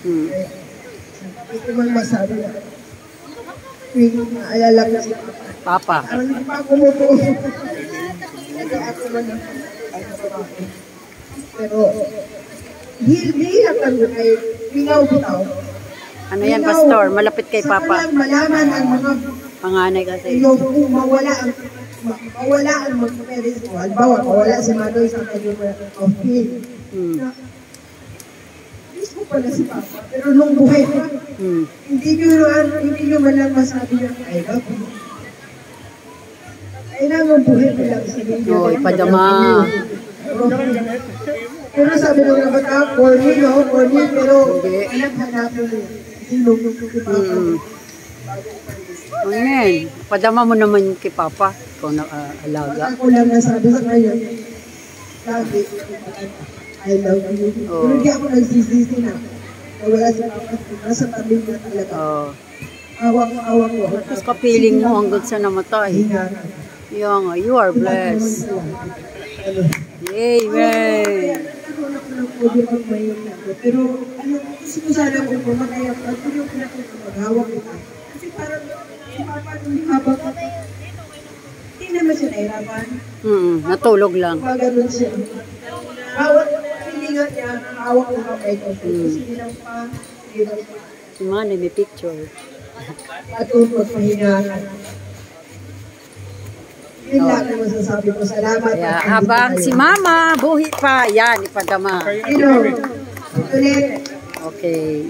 Ito man masabi na. Tuwing naalala ko si Papa. parang hindi pa ako umupo. Hindi ako man. Pero, hindi lang kami ay pingaw bitaw. Ano yan, Pastor? Malapit kay Sa Papa. palang malaman ang mga Panganay kasi. yung mawala ang mga parents ko. Halimbawa, mawala si Manoy sa kanyang of pain. Miss ko pala si Papa, pero nung buhay pa, hindi nyo man lang masabi na, I love you. Kailangan buhay pa lang sa ninyo. Oy, padama. Pero sabi nung naman corny, no? Corny, pero alam hanapin mo. Sinong si Papa. Amen. Padama mo naman kay Papa. Ikaw na alaga. Ako lang nasabi sa kanya, sabi, I love you. Pero hindi ako nagsisisi na. Wala si Papa. Nasa tabi na talaga. Awak ko. Tapos kapiling mo hanggang sa namatay. Yeah, nga, you are blessed. Amen. Pero ano, sinusala ko po, magkaya ko, pero yung pinag-hawak ko. Kasi parang, si Papa, nung habang hindi naman siya nahirapan. Natulog lang. Maganon siya. Bawat pilingan niya, hawak ko kamay ko. Kasi nilang pa, Si Manny may picture. patungkot pahingahan. Yun lang ang masasabi ko. Salamat. Kaya habang si Mama buhi pa, yan, ipadama. Ulit. Okay.